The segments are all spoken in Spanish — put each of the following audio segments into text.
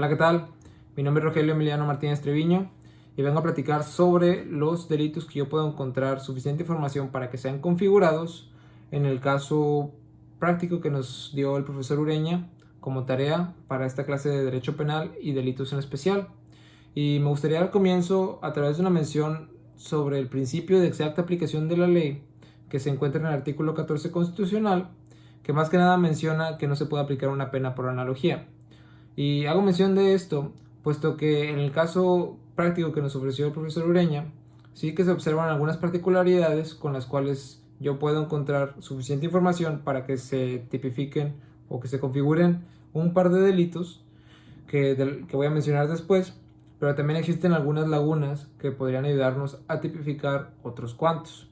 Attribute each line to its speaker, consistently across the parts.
Speaker 1: Hola, ¿qué tal? Mi nombre es Rogelio Emiliano Martínez Treviño y vengo a platicar sobre los delitos que yo puedo encontrar suficiente información para que sean configurados en el caso práctico que nos dio el profesor Ureña como tarea para esta clase de Derecho Penal y Delitos en especial. Y me gustaría al comienzo, a través de una mención sobre el principio de exacta aplicación de la ley que se encuentra en el artículo 14 constitucional, que más que nada menciona que no se puede aplicar una pena por analogía. Y hago mención de esto, puesto que en el caso práctico que nos ofreció el profesor Ureña, sí que se observan algunas particularidades con las cuales yo puedo encontrar suficiente información para que se tipifiquen o que se configuren un par de delitos que voy a mencionar después, pero también existen algunas lagunas que podrían ayudarnos a tipificar otros cuantos.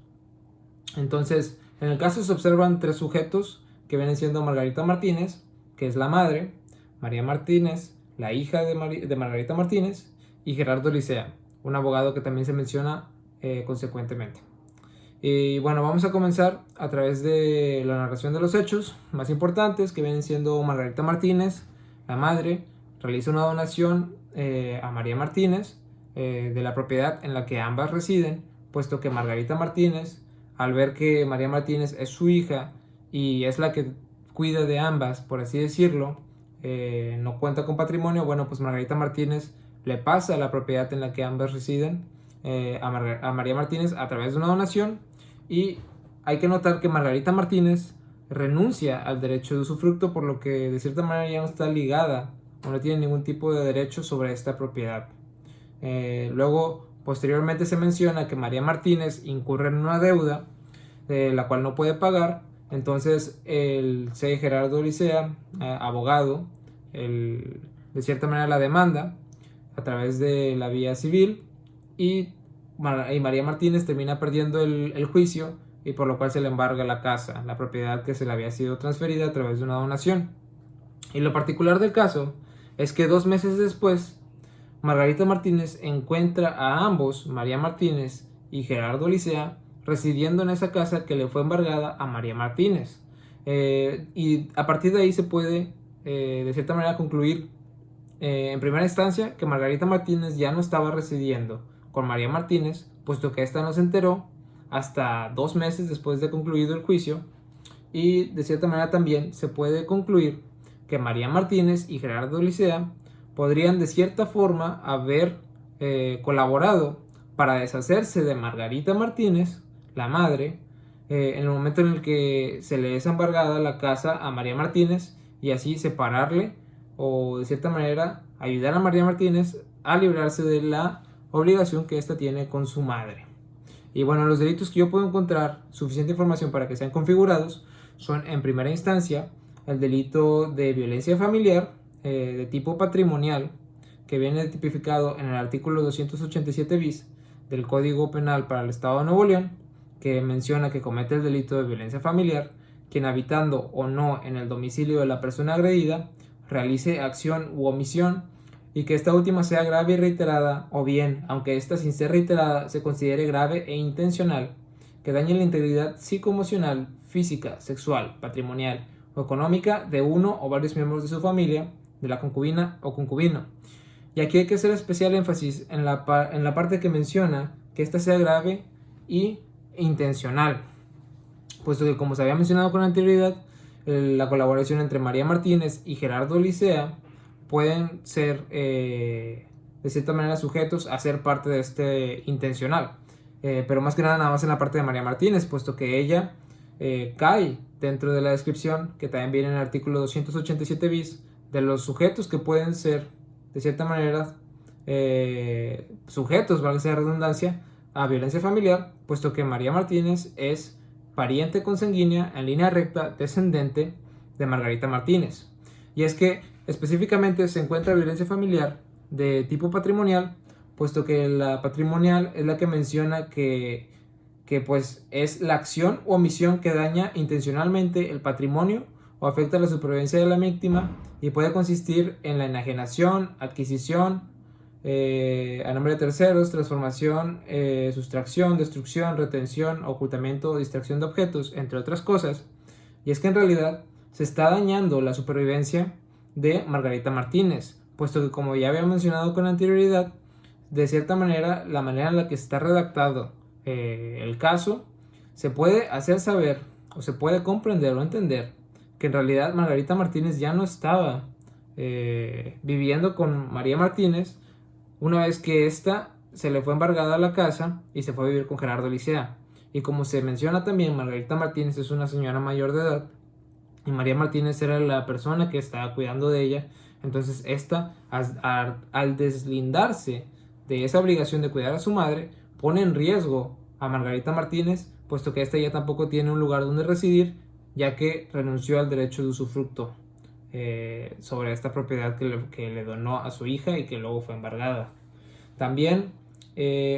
Speaker 1: Entonces, en el caso se observan tres sujetos que vienen siendo Margarita Martínez, que es la madre, María Martínez, la hija de Margarita Martínez, y Gerardo Licea, un abogado que también se menciona consecuentemente. Y bueno, vamos a comenzar a través de la narración de los hechos más importantes, que vienen siendo Margarita Martínez, la madre, realiza una donación a María Martínez de la propiedad en la que ambas residen, puesto que Margarita Martínez, al ver que María Martínez es su hija y es la que cuida de ambas, por así decirlo, no cuenta con patrimonio, bueno, pues Margarita Martínez le pasa la propiedad en la que ambas residen a María Martínez a través de una donación. Y hay que notar que Margarita Martínez renuncia al derecho de usufructo, por lo que de cierta manera ya no está ligada o no tiene ningún tipo de derecho sobre esta propiedad. Luego, posteriormente se menciona que María Martínez incurre en una deuda de la cual no puede pagar. Entonces el C. Gerardo Licea, abogado, de cierta manera la demanda a través de la vía civil y María Martínez termina perdiendo el juicio, y por lo cual se le embarga la casa, la propiedad que se le había sido transferida a través de una donación. Y lo particular del caso es que 2 meses después, Margarita Martínez encuentra a ambos, María Martínez y Gerardo Licea, residiendo en esa casa que le fue embargada a María Martínez. Y a partir de ahí se puede, de cierta manera, concluir en primera instancia que Margarita Martínez ya no estaba residiendo con María Martínez, puesto que ésta no se enteró hasta 2 meses después de concluido el juicio. Y de cierta manera también se puede concluir que María Martínez y Gerardo Licea podrían de cierta forma haber colaborado para deshacerse de Margarita Martínez, la madre, en el momento en el que se le es embargada la casa a María Martínez, y así separarle o de cierta manera ayudar a María Martínez a librarse de la obligación que ésta tiene con su madre. Y bueno, los delitos que yo puedo encontrar suficiente información para que sean configurados son, en primera instancia, el delito de violencia familiar de tipo patrimonial, que viene tipificado en el artículo 287 bis del Código Penal para el Estado de Nuevo León, que menciona que comete el delito de violencia familiar quien, habitando o no en el domicilio de la persona agredida, realice acción u omisión, y que esta última sea grave y reiterada, o bien, aunque esta sin ser reiterada se considere grave e intencional, que dañe la integridad psicoemocional, física, sexual, patrimonial o económica de uno o varios miembros de su familia, de la concubina o concubino. Y aquí hay que hacer especial énfasis en la parte que menciona que esta sea grave y intencional, puesto que, como se había mencionado con anterioridad, la colaboración entre María Martínez y Gerardo Licea pueden ser de cierta manera sujetos a ser parte de este intencional, pero más que nada más en la parte de María Martínez, puesto que ella cae dentro de la descripción que también viene en el artículo 287 bis de los sujetos que pueden ser de cierta manera sujetos, valga la redundancia, a violencia familiar, puesto que María Martínez es pariente consanguínea en línea recta descendente de Margarita Martínez. Y es que específicamente se encuentra violencia familiar de tipo patrimonial, puesto que la patrimonial es la que menciona que pues es la acción o omisión que daña intencionalmente el patrimonio o afecta la supervivencia de la víctima, y puede consistir en la enajenación, adquisición a nombre de terceros, transformación, sustracción, destrucción, retención, ocultamiento o distracción de objetos, entre otras cosas. Y es que en realidad se está dañando la supervivencia de Margarita Martínez, puesto que, como ya había mencionado con anterioridad, de cierta manera, la manera en la que está redactado el caso, se puede hacer saber o se puede comprender o entender que en realidad Margarita Martínez ya no estaba viviendo con María Martínez una vez que ésta se le fue embargada a la casa y se fue a vivir con Gerardo Licea. Y como se menciona también, Margarita Martínez es una señora mayor de edad y María Martínez era la persona que estaba cuidando de ella. Entonces esta, al deslindarse de esa obligación de cuidar a su madre, pone en riesgo a Margarita Martínez, puesto que ésta ya tampoco tiene un lugar donde residir, ya que renunció al derecho de usufructo sobre esta propiedad que le donó a su hija y que luego fue embargada. También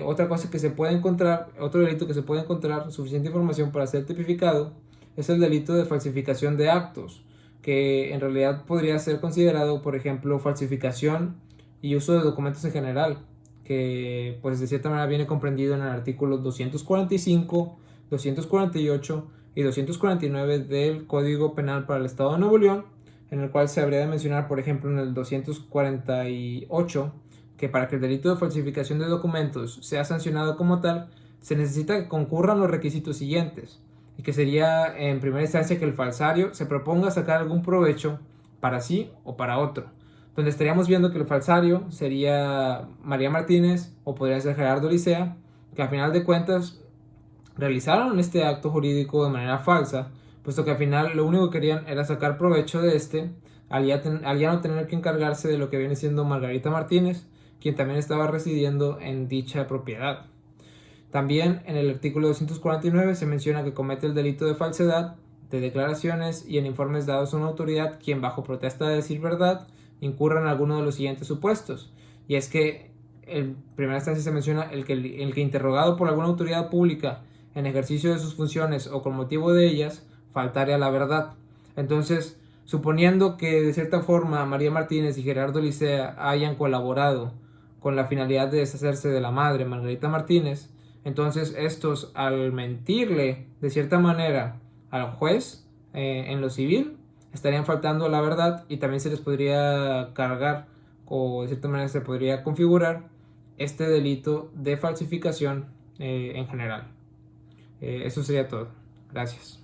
Speaker 1: otra cosa que se puede encontrar, otro delito que se puede encontrar suficiente información para ser tipificado, es el delito de falsificación de actos, que en realidad podría ser considerado, por ejemplo, falsificación y uso de documentos en general, que pues de cierta manera viene comprendido en el artículo 245, 248 y 249 del Código Penal para el Estado de Nuevo León, en el cual se habría de mencionar, por ejemplo, en el 248, que para que el delito de falsificación de documentos sea sancionado como tal, se necesita que concurran los requisitos siguientes, y que sería en primera instancia que el falsario se proponga sacar algún provecho para sí o para otro, donde estaríamos viendo que el falsario sería María Martínez o podría ser Gerardo Licea, que al final de cuentas realizaron este acto jurídico de manera falsa, puesto que al final lo único que querían era sacar provecho de este, al ya no tener que encargarse de lo que viene siendo Margarita Martínez, quien también estaba residiendo en dicha propiedad. También en el artículo 249 se menciona que comete el delito de falsedad de declaraciones y en informes dados a una autoridad quien, bajo protesta de decir verdad, incurra en alguno de los siguientes supuestos. Y es que en primera instancia se menciona el que interrogado por alguna autoridad pública en ejercicio de sus funciones o con motivo de ellas faltare a la verdad. Entonces, suponiendo que de cierta forma María Martínez y Gerardo Licea hayan colaborado con la finalidad de deshacerse de la madre Margarita Martínez, entonces estos, al mentirle de cierta manera al juez en lo civil, estarían faltando a la verdad y también se les podría cargar o de cierta manera se podría configurar este delito de falsificación en general. Eso sería todo. Gracias.